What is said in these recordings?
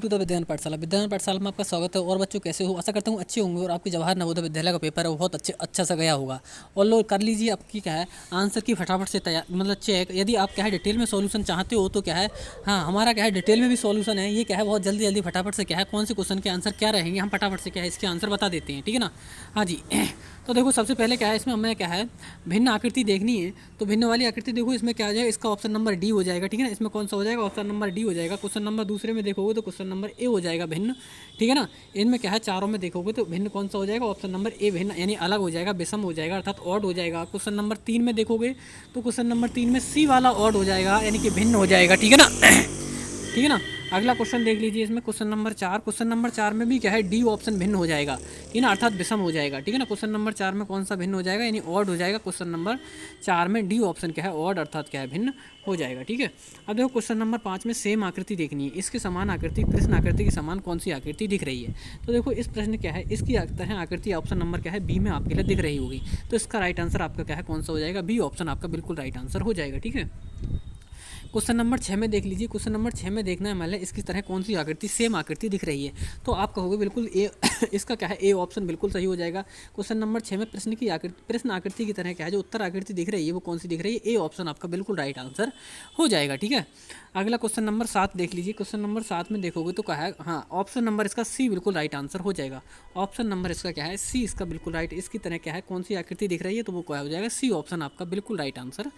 To the विद्यान पाठशाला में आपका स्वागत है। और बच्चों कैसे हो? आशा करता हूँ अच्छे होंगे और आपकी जवाहर नवोदय विद्यालय का पेपर है वो बहुत अच्छा सा गया होगा। और लोग कर लीजिए आपकी क्या है आंसर की फटाफट से तैयार मतलब चेक। यदि आप क्या है डिटेल में सॉल्यूशन चाहते हो तो क्या है हाँ हमारा क्या है डिटेल में भी सॉल्यूशन है। ये क्या है बहुत जल्दी जल्दी फटाफट से क्या है कौन से क्वेश्चन के आंसर क्या रहेंगे हम फटाफट से क्या है इसके आंसर बता देते हैं, ठीक है ना। हाँ जी तो देखो सबसे पहले क्या है इसमें हमें क्या है भिन्न आकृति देखनी है। तो भिन्न वाली आकृति देखो इसमें क्या आ जाएगा, इसका ऑप्शन नंबर डी हो जाएगा, ठीक है ना। इसमें कौन सा हो जाएगा, ऑप्शन नंबर डी हो जाएगा। क्वेश्चन नंबर दूसरे में देखोगे तो क्वेश्चन नंबर ए हो जाएगा भिन्न, ठीक है ना। इनमें क्या है चारों में देखोगे तो भिन्न कौन सा हो जाएगा, ऑप्शन नंबर ए भिन्न यानी अलग हो जाएगा, विषम हो जाएगा अर्थात ऑड हो जाएगा। क्वेश्चन नंबर 3 में देखोगे तो क्वेश्चन नंबर 3 में सी वाला ऑड हो जाएगा यानी कि भिन्न हो जाएगा, ठीक है ना। ठीक है ना। अगला क्वेश्चन देख लीजिए, इसमें क्वेश्चन नंबर 4, क्वेश्चन नंबर 4 में भी क्या है डी ऑप्शन भिन्न हो जाएगा, ठीक है ना, अर्थात विषम हो जाएगा, ठीक है ना। क्वेश्चन नंबर 4 में कौन सा भिन्न हो जाएगा यानी ऑड हो जाएगा। क्वेश्चन नंबर 4 में डी ऑप्शन क्या है ऑड अर्थात क्या है भिन्न हो जाएगा, ठीक है। अब देखो क्वेश्चन नंबर 5 में सेम आकृति देखनी है, इसके समान आकृति प्रश्न आकृति के समान कौन सी आकृति दिख रही है। तो देखो इस प्रश्न क्या है इसकी तरह आकृति ऑप्शन नंबर क्या है बी में आपके लिए दिख रही होगी। तो इसका राइट आंसर आपका क्या है कौन सा हो जाएगा, बी ऑप्शन आपका बिल्कुल राइट आंसर हो जाएगा, ठीक है। क्वेश्चन नंबर 6 में देख लीजिए, क्वेश्चन नंबर 6 में देखना है मान लें इसकी तरह कौन सी आकृति सेम आकृति दिख रही है। तो आप कहोगे बिल्कुल ए इसका क्या है ए ऑप्शन बिल्कुल सही हो जाएगा। क्वेश्चन नंबर 6 में प्रश्न आकृति की तरह क्या है जो उत्तर आकृति दिख रही है वो कौन सी दिख रही है, ए ऑप्शन आपका बिल्कुल राइट आंसर हो जाएगा, ठीक है। अगला क्वेश्चन नंबर 7 देख लीजिए, क्वेश्चन नंबर 7 में देखोगे तो क्या है हाँ ऑप्शन नंबर इसका सी बिल्कुल राइट आंसर हो जाएगा। ऑप्शन नंबर इसका क्या है सी इसका बिल्कुल राइट, इसकी तरह क्या है कौन सी आकृति दिख रही है तो वो क्या हो जाएगा सी ऑप्शन आपका बिल्कुल राइट आंसर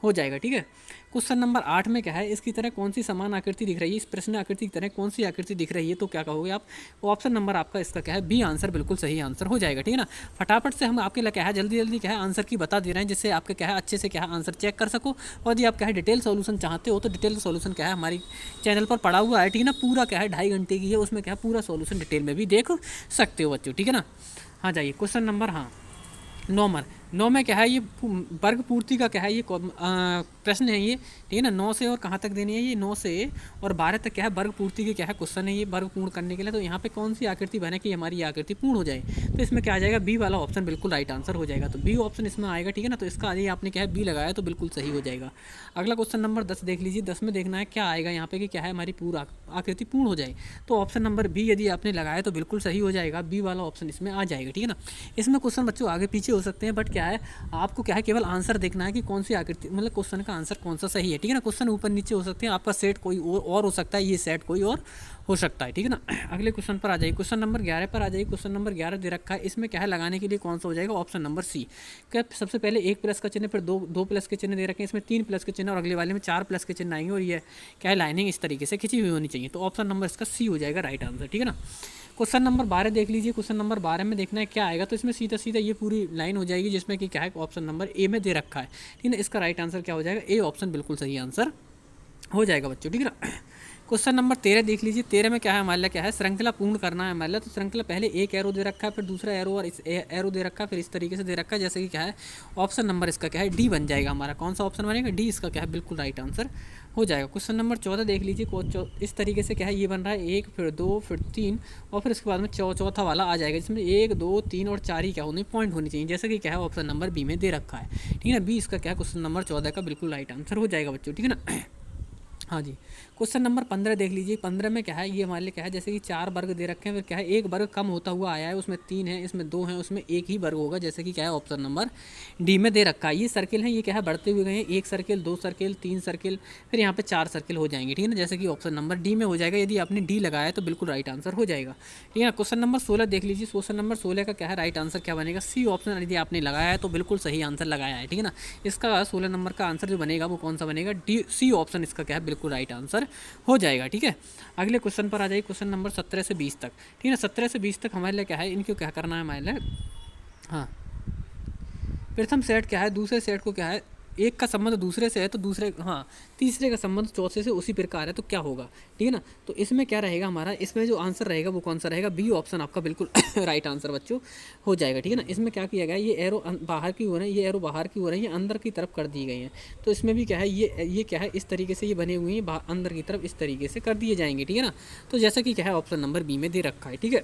हो जाएगा, ठीक है। क्वेश्चन नंबर 8 में क्या है इसकी तरह कौन सी समान आकृति दिख रही है, इस प्रश्न आकृति की तरह कौन सी आकृति दिख रही है तो क्या कहोगे आप, ऑप्शन नंबर आपका इसका क्या है बी आंसर बिल्कुल सही आंसर हो जाएगा, ठीक है ना। फटाफट से हम आपके लिए क्या है जल्दी जल्दी क्या है आंसर की बता दे रहे हैं जिससे आपके क्या है अच्छे से क्या है आंसर चेक कर सको। और यदि आप क्या है डिटेल सॉल्यूशन चाहते हो तो डिटेल सॉल्यूशन क्या है हमारी चैनल पर पड़ा हुआ है, ठीक है ना। पूरा क्या है 2.5 घंटे की है, उसमें क्या है पूरा सॉल्यूशन डिटेल में भी देख सकते हो बच्चों, ठीक है ना। हाँ जाइए क्वेश्चन नंबर 9 में क्या है ये वर्ग पूर्ति का क्या है ये प्रश्न है ये, ठीक है ना। 9 से और कहाँ तक देनी है ये 9 से और 12 तक क्या है वर्ग पूर्ति के क्या है क्वेश्चन है ये वर्ग पूर्ण करने के लिए। तो यहाँ पे कौन सी आकृति बने कि हमारी ये आकृति पूर्ण हो जाए, तो इसमें क्या आ जाएगा बी वाला ऑप्शन बिल्कुल राइट आंसर हो जाएगा। तो बी ऑप्शन इसमें आएगा, ठीक है ना। तो इसका यदि आपने क्या है बी लगाया तो बिल्कुल सही हो जाएगा। अगला क्वेश्चन नंबर 10 देख लीजिए, 10 में देखना है क्या आएगा यहाँ पे कि क्या है हमारी पूरा आकृति पूर्ण हो जाए। तो ऑप्शन नंबर बी यदि आपने लगाया तो बिल्कुल सही हो जाएगा, बी वाला ऑप्शन इसमें आ जाएगा, ठीक है ना। इसमें क्वेश्चन बच्चों आगे पीछे हो सकते हैं बट क्या है आपको क्या है केवल आंसर देखना है कि कौन सी आकृति मतलब क्वेश्चन का आंसर कौन सा सही है, ठीक है ना। क्वेश्चन ऊपर नीचे हो सकते हैं, आपका सेट कोई और हो सकता है, ये सेट कोई और हो सकता है, ठीक है ना। अगले क्वेश्चन पर आ जाइए, क्वेश्चन नंबर 11 पर आ जाइए। क्वेश्चन नंबर 11 दे रखा है, इसमें क्या है लगाने के लिए कौन सा हो जाएगा, ऑप्शन नंबर सी। क्या सबसे पहले 1 प्लस का चिन्ह फिर दो प्लस के चिन्ह दे रखे हैं, इसमें 3 प्लस के चिन्ह और अगले वाले में 4 प्लस के चिन्ह आएंगे और ये क्या है लाइनिंग इस तरीके से खिंची हुई होनी चाहिए। तो ऑप्शन नंबर इसका सी हो जाएगा राइट आंसर, ठीक है ना। क्वेश्चन नंबर 12 देख लीजिए, क्वेश्चन नंबर 12 में देखना है क्या आएगा। तो इसमें सीधा सीधा ये पूरी लाइन हो जाएगी जिसमें कि क्या है ऑप्शन नंबर ए में दे रखा है, ठीक है ना। इसका राइट आंसर क्या हो जाएगा, ए ऑप्शन बिल्कुल सही आंसर हो जाएगा बच्चों, ठीक है ना। क्वेश्चन नंबर 13 देख लीजिए, 13 में क्या है हमारे लिए क्या है श्रृंखला पूर्ण करना है हमारे लिए। तो श्रृंखला पहले एक एरो दे रखा है फिर दूसरा एरो और इस एरो दे रखा है फिर इस तरीके से दे रखा है जैसे कि क्या है ऑप्शन नंबर इसका क्या है डी बन जाएगा हमारा। कौन सा ऑप्शन बनेगा, डी इसका क्या है बिल्कुल राइट आंसर हो जाएगा। क्वेश्चन नंबर 14 देख लीजिए, इस तरीके से क्या है ये बन रहा है 1 फिर 2 फिर 3 और फिर इसके बाद में चौथा वाला आ जाएगा जिसमें 1 2 3 और 4 ही क्या होने पॉइंट होनी चाहिए जैसे कि क्या है ऑप्शन नंबर बी में दे रखा है, ठीक है ना। बी इसका क्या है क्वेश्चन नंबर 14 का बिल्कुल राइट आंसर हो जाएगा बच्चों, ठीक है ना। हाँ जी क्वेश्चन नंबर 15 देख लीजिए, 15 में क्या है ये हमारे लिए क्या है जैसे कि 4 वर्ग दे रखे हैं फिर क्या है एक वर्ग कम होता हुआ आया है, उसमें 3 है इसमें 2 है उसमें एक ही वर्ग होगा जैसे कि क्या है ऑप्शन नंबर डी में दे रखा है। ये सर्किल है ये क्या है बढ़ते हुए गए हैं, 1 सर्किल 2 सर्किल 3 सर्किल फिर यहाँ पे 4 सर्किल हो जाएंगे, ठीक है ना, जैसे कि ऑप्शन नंबर डी में हो जाएगा। यदि आपने डी लगाया तो बिल्कुल राइट आंसर हो जाएगा, ठीक है ना। क्वेश्चन नंबर 16 देख लीजिए, क्वेश्चन नंबर 16 का क्या है राइट आंसर क्या बनेगा, सी ऑप्शन यदि आपने लगाया है तो बिल्कुल सही आंसर लगाया है, ठीक है ना। इसका 16 नंबर का आंसर जो बनेगा वो कौन सा बनेगा, डी सी ऑप्शन इसका क्या है बिल्कुल राइट आंसर हो जाएगा, ठीक है। अगले क्वेश्चन पर आ जाइए, क्वेश्चन नंबर 17 से 20 तक, ठीक है ना। 17 से 20 तक हमारे लिए क्या है इनको क्या करना है हमारे लिए, हाँ प्रथम सेट क्या है दूसरे सेट को क्या है एक का संबंध दूसरे से है तो दूसरे हाँ तीसरे का संबंध चौथे से उसी प्रकार है तो क्या होगा, ठीक है ना। तो इसमें क्या रहेगा हमारा, इसमें जो आंसर रहेगा वो कौन सा रहेगा, बी ऑप्शन आपका बिल्कुल राइट आंसर बच्चों हो जाएगा, ठीक है ना। इसमें क्या किया गया, ये एरो बाहर की हो रहे हैं ये एरो बाहर की हो रही है अंदर की तरफ कर दी गई हैं। तो इसमें भी क्या है ये क्या है इस तरीके से ये बने हुए हैं अंदर की तरफ इस तरीके से कर दिए जाएंगे, ठीक है ना। तो जैसा कि क्या है ऑप्शन नंबर बी में दे रखा है, ठीक है।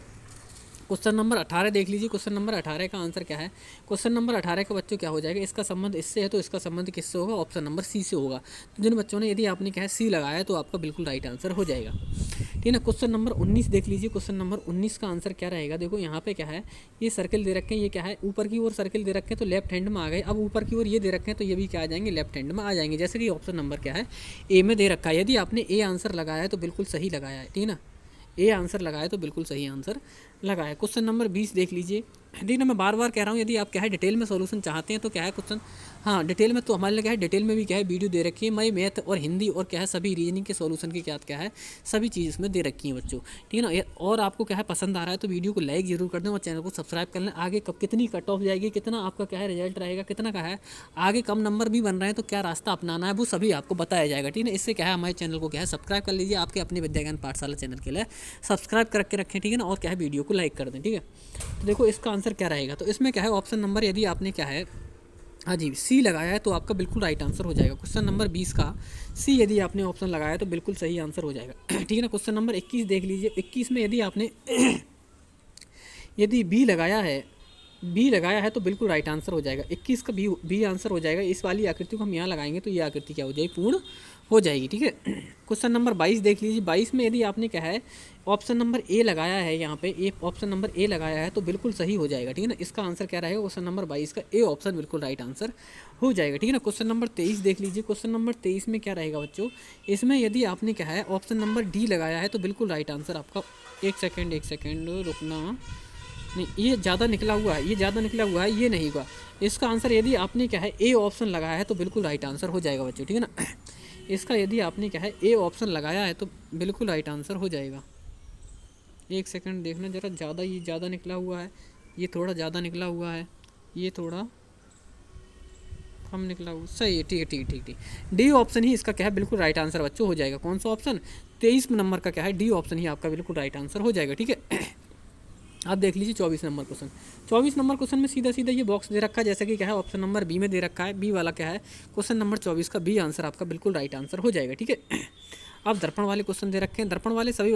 क्वेश्चन नंबर 18 देख लीजिए। क्वेश्चन नंबर 18 का आंसर क्या है? क्वेश्चन नंबर 18 का बच्चों क्या हो जाएगा? इसका संबंध इससे है तो इसका संबंध किससे होगा? ऑप्शन नंबर सी से होगा। तो जिन बच्चों ने यदि आपने क्या है सी लगाया तो आपका बिल्कुल राइट आंसर हो जाएगा। ठीक है ना। क्वेश्चन नंबर 19 देख लीजिए। क्वेश्चन नंबर 19 का आंसर क्या रहेगा? देखो यहाँ पे क्या है, ये सर्किल दे रखे हैं, ये क्या है ऊपर की ओर सर्किल दे रखे हैं तो लेफ्ट हैंड में आ गए। अब ऊपर की ओर ये दे रखे हैं तो ये भी क्या आ जाएंगे? लेफ्ट हैंड में आ जाएंगे। जैसे कि ऑप्शन नंबर क्या है? ए में दे रखा है। यदि आपने ए आंसर लगाया है तो बिल्कुल सही लगाया है। ठीक है ना। ए आंसर लगाया तो बिल्कुल सही आंसर लगाया। क्वेश्चन नंबर 20 देख लीजिए। देखिए ना, मैं बार बार कह रहा हूँ, यदि आप क्या है डिटेल में सॉल्यूशन चाहते हैं तो क्या है क्वेश्चन, हाँ डिटेल में तो हमारे लिए क्या है डिटेल में भी क्या है वीडियो दे रखी है। मैं मैथ और हिंदी और क्या है सभी रीजनिंग के सॉल्यूशन की क्या है सभी चीज़ इसमें दे रखी हैं बच्चों। ठीक है ना। और आपको क्या है पसंद आ रहा है तो वीडियो को लाइक जरूर कर दें और चैनल को सब्सक्राइब कर लें। आगे कब कितनी कट ऑफ जाएगी, कितना आपका क्या है रिजल्ट रहेगा, कितना का है आगे कम नंबर भी बन रहे हैं तो क्या रास्ता अपनाना है वो सभी आपको बताया जाएगा। ठीक है। इससे क्या है हमारे चैनल को क्या है सब्सक्राइब कर लीजिए। आपके अपने विद्या ज्ञान पाठशाला चैनल के लिए सब्सक्राइब करके रखें। ठीक है ना। और क्या है वीडियो को लाइक कर दें। ठीक है। तो देखो इसका आंसर क्या रहेगा? तो इसमें क्या है ऑप्शन नंबर यदि आपने क्या है, हाँ जी सी लगाया है तो आपका बिल्कुल राइट आंसर हो जाएगा। क्वेश्चन नंबर 20 का सी यदि आपने ऑप्शन लगाया है तो बिल्कुल सही आंसर हो जाएगा। ठीक है ना। क्वेश्चन नंबर 21 देख लीजिए। 21 में यदि आपने यदि बी लगाया है तो बिल्कुल राइट आंसर हो जाएगा। 21 का बी आंसर हो जाएगा। इस वाली आकृति को हम यहाँ लगाएंगे तो ये आकृति क्या हो जाएगी? पूर्ण हो जाएगी। ठीक है। क्वेश्चन नंबर 22 देख लीजिए। 22 में यदि आपने क्या है ऑप्शन नंबर ए लगाया है, यहाँ पे ए ऑप्शन नंबर ए लगाया है तो बिल्कुल सही हो जाएगा। ठीक है ना। इसका आंसर क्या रहेगा? क्वेश्चन नंबर 22 का ए ऑप्शन बिल्कुल राइट आंसर हो जाएगा। ठीक है ना। क्वेश्चन नंबर 23 देख लीजिए। क्वेश्चन नंबर 23 में क्या रहेगा बच्चों? इसमें यदि आपने क्या है ऑप्शन नंबर डी लगाया है तो बिल्कुल राइट आंसर आपका, एक सेकेंड रुकना, नहीं ये ज़्यादा निकला हुआ है, ये ज़्यादा निकला हुआ है, ये नहीं हुआ। इसका आंसर यदि आपने क्या है ए ऑप्शन लगाया है तो बिल्कुल राइट आंसर हो जाएगा बच्चों। ठीक है ना। इसका यदि आपने क्या है ए ऑप्शन लगाया है तो बिल्कुल राइट आंसर हो जाएगा। एक सेकंड देखना ज़रा, ज़्यादा ये ज़्यादा निकला हुआ है, ये थोड़ा ज़्यादा निकला हुआ है, ये थोड़ा कम निकला हुआ, सही है। ठीक है ठीक है ठीक है। डी ऑप्शन ही इसका क्या है बिल्कुल राइट आंसर बच्चों हो जाएगा। कौन सा ऑप्शन? 23 नंबर का क्या है डी ऑप्शन ही आपका बिल्कुल राइट आंसर हो जाएगा। ठीक है। आप देख लीजिए 24 नंबर क्वेश्चन। 24 नंबर क्वेश्चन में सीधा सीधा ये बॉक्स दे रखा है जैसे कि क्या है ऑप्शन नंबर बी में दे रखा है। बी वाला क्या है क्वेश्चन नंबर 24 का बी आंसर आपका बिल्कुल राइट आंसर हो जाएगा। ठीक है। अब दर्पण वाले क्वेश्चन दे रखे हैं। दर्पण वाले सभी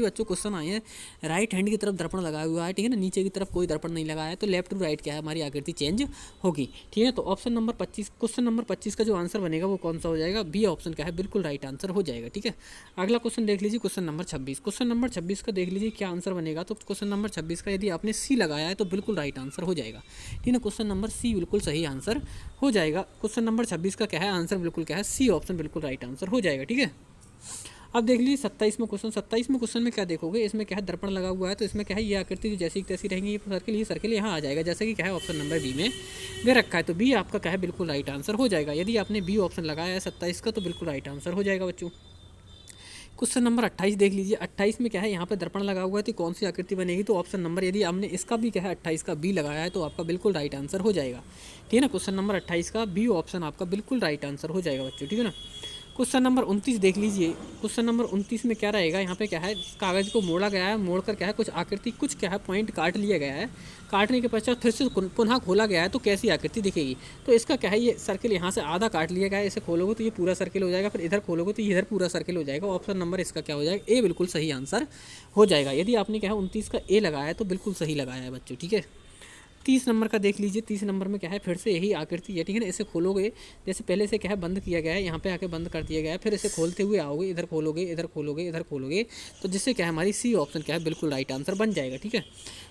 बच्चों क्वेश्चन आए हैं। राइट हैंड की तरफ दर्पण लगाया हुआ है। ठीक है ना। नीचे की तरफ कोई दर्पण नहीं लगाया है तो लेफ्ट टू राइट क्या है हमारी आकृति चेंज होगी। ठीक है। तो ऑप्शन नंबर 25 क्वेश्चन नंबर 25 का जो आंसर बनेगा वो कौन सा हो जाएगा? बी ऑप्शन क्या है बिल्कुल राइट आंसर हो जाएगा। ठीक है। अगला क्वेश्चन देख लीजिए। Question number 26। क्वेश्चन नंबर 26 का देख लीजिए क्या आंसर बनेगा। तो क्वेश्चन नंबर 26 का यदि आपने सी लगाया है तो बिल्कुल राइट आंसर हो जाएगा। ठीक है। क्वेश्चन नंबर सी बिल्कुल सही आंसर हो जाएगा। क्वेश्चन नंबर 26 का क्या है आंसर बिल्कुल क्या है सी ऑप्शन बिल्कुल राइट आंसर हो जाएगा। ठीक है। अब देख लीजिए 27 में क्वेश्चन। 27 में क्वेश्चन में क्या देखोगे? इसमें क्या है दर्पण लगा हुआ है तो इसमें क्या है ये आकृति जो जैसी तैसी रहेंगी, ये सर्किल यहाँ आ जाएगा जैसे कि क्या है ऑप्शन नंबर बी में दे रखा है। तो बी आपका क्या है बिल्कुल राइट आंसर हो जाएगा। यदि आपने बी ऑप्शन लगाया है 27 का तो बिल्कुल राइट आंसर हो जाएगा बच्चों। क्वेश्चन नंबर 28 देख लीजिए। 28 में क्या है यहाँ पे दर्पण लगा हुआ है तो कौन सी आकृति बनेगी? तो ऑप्शन नंबर यदि आपने इसका भी क्या है 28 का बी लगाया है तो आपका बिल्कुल राइट आंसर हो जाएगा। ठीक है ना। क्वेश्चन नंबर 28 का बी ऑप्शन आपका बिल्कुल राइट आंसर हो जाएगा बच्चों। ठीक है ना। क्वेश्चन नंबर 29 देख लीजिए। क्वेश्चन नंबर 29 में क्या रहेगा? यहाँ पे क्या है कागज़ को मोड़ा गया है, मोड़कर क्या है कुछ आकृति कुछ क्या है पॉइंट काट लिया गया है। काटने के पश्चात फिर से पुनः खोला गया है तो कैसी आकृति दिखेगी? तो इसका क्या है ये सर्किल यहाँ से आधा काट लिया गया है, इसे खोलोगे तो ये पूरा सर्किल हो जाएगा, फिर इधर खोलोगे तो इधर पूरा सर्किल हो जाएगा। ऑप्शन नंबर इसका क्या हो जाएगा? ए बिल्कुल सही आंसर हो जाएगा। यदि आपने क्या है 29 का ए लगाया है तो बिल्कुल सही लगाया है बच्चों। ठीक है। 30 नंबर का देख लीजिए। 30 नंबर में क्या है फिर से यही आकृति है। ठीक है ना। इसे खोलोगे जैसे पहले से क्या है बंद किया गया है, यहाँ पे आके बंद कर दिया गया है, फिर इसे खोलते हुए आओगे, इधर खोलोगे इधर खोलोगे इधर खोलोगे तो जिससे क्या है हमारी सी ऑप्शन क्या है बिल्कुल राइट आंसर बन जाएगा। ठीक है।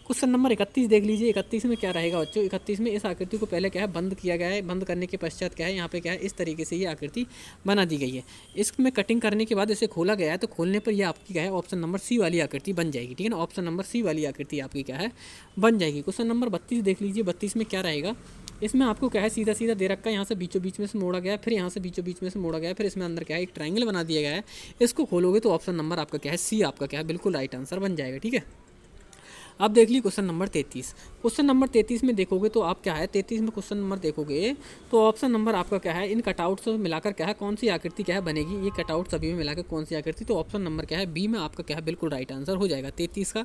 क्वेश्चन नंबर 31 देख लीजिए। 31 में क्या रहेगा बच्चों? 31 में इस आकृति को पहले क्या है बंद किया गया है, बंद करने के पश्चात क्या है यहाँ पे क्या है इस तरीके से ये आकृति बना दी गई है। इसमें कटिंग करने के बाद इसे खोला गया है तो खोलने पर यह आपकी क्या है ऑप्शन नंबर सी वाली आकृति बन जाएगी। ठीक है ना। ऑप्शन नंबर सी वाली आकृति आपकी क्या है बन जाएगी। क्वेश्चन नंबर 32 देख लीजिए। 32 में क्या रहेगा? इसमें आपको क्या है सीधा सीधा दे रखा है, यहाँ से बीचों बीच में से मोड़ा गया है, फिर यहाँ से बीचों बीच में से मोड़ा गया है, फिर इसमें अंदर क्या है एक ट्रायंगल बना दिया गया है। इसको खोलोगे तो ऑप्शन नंबर आपका क्या है सी आपका क्या है बिल्कुल राइट आंसर बन जाएगा। ठीक है। अब देख लीजिए क्वेश्चन नंबर 33। क्वेश्चन नंबर 33 में देखोगे तो आप क्या है 33 में क्वेश्चन नंबर देखोगे तो ऑप्शन नंबर आपका क्या है इन कटआउट से मिलाकर क्या है कौन सी आकृति क्या है बनेगी? ये कटआउट सभी में मिलाकर कौन सी आकृति? तो ऑप्शन नंबर क्या है बी में आपका क्या है बिल्कुल राइट आंसर हो जाएगा। 33 का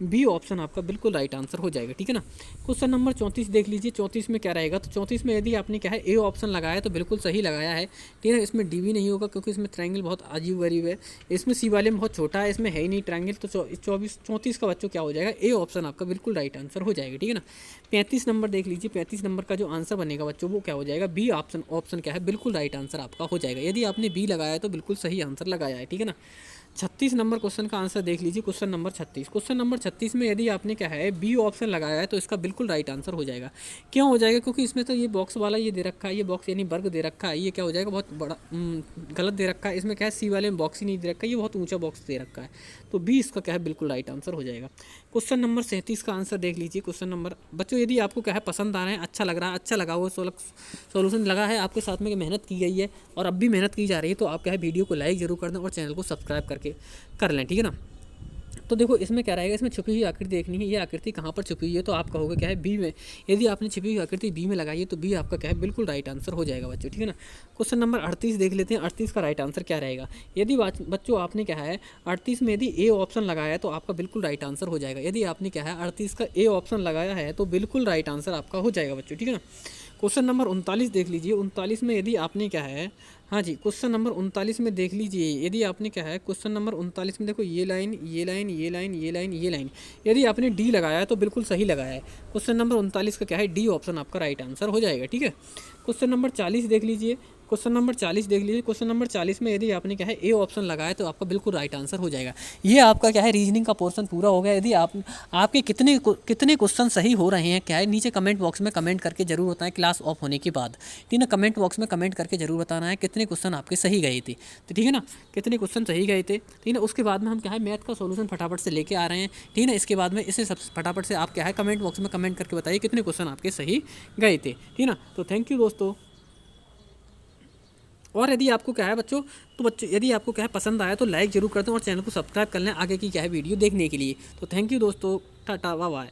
बी ऑप्शन आपका बिल्कुल राइट आंसर हो जाएगा। ठीक है ना। क्वेश्चन नंबर 34 देख लीजिए। 34 में क्या रहेगा? तो 34 में यदि आपने क्या है ए ऑप्शन लगाया तो बिल्कुल सही लगाया है। ठीक है। इसमें डी भी नहीं होगा क्योंकि इसमें ट्रायंगल बहुत अजीब गरीब है। इसमें सी वाले में बहुत छोटा है, इसमें है ही नहीं ट्रायंगल। तो 34 का बच्चों क्या हो जाएगा? ए ऑप्शन आपका बिल्कुल राइट आंसर हो जाएगा, ठीक है ना। 35 नंबर देख लीजिए, 35 नंबर का जो आंसर बनेगा बच्चों वो क्या हो जाएगा, बी ऑप्शन। ऑप्शन क्या है, बिल्कुल राइट आंसर आपका हो जाएगा। यदि आपने बी लगाया है तो बिल्कुल सही आंसर लगाया है, ठीक है ना। 36 नंबर क्वेश्चन का आंसर देख लीजिए, क्वेश्चन नंबर 36। क्वेश्चन नंबर 36 में यदि आपने क्या है बी ऑप्शन लगाया है तो इसका बिल्कुल राइट आंसर हो जाएगा। क्यों हो जाएगा, क्योंकि इसमें तो ये बॉक्स वाला ये दे रखा है, ये बॉक्स यानी वर्ग दे रखा है, ये क्या हो जाएगा बहुत बड़ा गलत दे रखा है। इसमें क्या है सी वाले में बॉक्स ही नहीं दे रखा है, ये बहुत ऊंचा बॉक्स दे रखा है, तो बी इसका क्या है बिल्कुल राइट आंसर हो जाएगा। क्वेश्चन नंबर 37 का आंसर देख लीजिए। क्वेश्चन नंबर बच्चों यदि आपको क्या है पसंद आ रहे हैं, अच्छा लग रहा है, अच्छा लगा हुआ सोल्यूशन लगा है आपके साथ में, मेहनत की गई है और अब भी मेहनत की जा रही है, तो आप क्या है वीडियो को लाइक जरूर कर दें और चैनल को सब्सक्राइब करके कर लें, ठीक है ना। तो देखो इसमें क्या रहेगा, इसमें छुपी हुई आकृति देखनी है, ये आकृति कहाँ पर छुपी हुई है, तो आपका होगा क्या है बी में। यदि आपने छुपी हुई आकृति बी में लगाई है तो बी आपका क्या है बिल्कुल राइट आंसर हो जाएगा बच्चों, ठीक है ना। क्वेश्चन नंबर 38 देख लेते हैं, 38 का राइट आंसर क्या रहेगा। यदि बच्चों आपने क्या है 38 में यदि ए ऑप्शन लगाया है तो आपका बिल्कुल राइट आंसर हो जाएगा। यदि आपने क्या है 38 का ए ऑप्शन लगाया है तो बिल्कुल राइट आंसर आपका हो जाएगा बच्चों, ठीक है ना। क्वेश्चन नंबर 39 देख लीजिए, 39 में यदि आपने क्या है, हाँ जी, क्वेश्चन नंबर 39 में देख लीजिए, यदि आपने क्या है क्वेश्चन नंबर 39 में देखो ये लाइन ये लाइन ये लाइन ये लाइन ये लाइन, यदि आपने डी लगाया है तो बिल्कुल सही लगाया है। क्वेश्चन नंबर 39 का क्या है डी ऑप्शन आपका राइट आंसर हो जाएगा, ठीक है। क्वेश्चन नंबर 40 देख लीजिए, क्वेश्चन नंबर 40 देख लीजिए। क्वेश्चन नंबर 40 में यदि आपने क्या है ए ऑप्शन लगाया तो आपका बिल्कुल राइट आंसर हो जाएगा। ये आपका क्या है रीजनिंग का पोर्शन पूरा हो गया। यदि आपके कितने क्वेश्चन सही हो रहे हैं क्या है, नीचे कमेंट बॉक्स में कमेंट करके जरूर बताएं क्लास ऑफ होने के बाद, ठीक है ना। कमेंट बॉक्स में कमेंट करके जरूर बताना है कितने क्वेश्चन आपके सही गए थे, तो ठीक है ना, कितने क्वेश्चन सही गए थे, ठीक है ना। उसके बाद में हम क्या है मैथ का सोल्यूशन फटाफट से लेके आ रहे हैं, ठीक है ना। इसके बाद में इसे सब फटाफट से आप क्या है कमेंट बॉक्स में कमेंट करके बताइए कितने क्वेश्चन आपके सही गए थे, ठीक है ना। तो थैंक यू दोस्तों। और यदि आपको क्या है बच्चों, तो बच्चों यदि आपको क्या है पसंद आया तो लाइक जरूर कर दें और चैनल को सब्सक्राइब कर लें आगे की क्या है वीडियो देखने के लिए। तो थैंक यू दोस्तों, टाटा बाय बाय।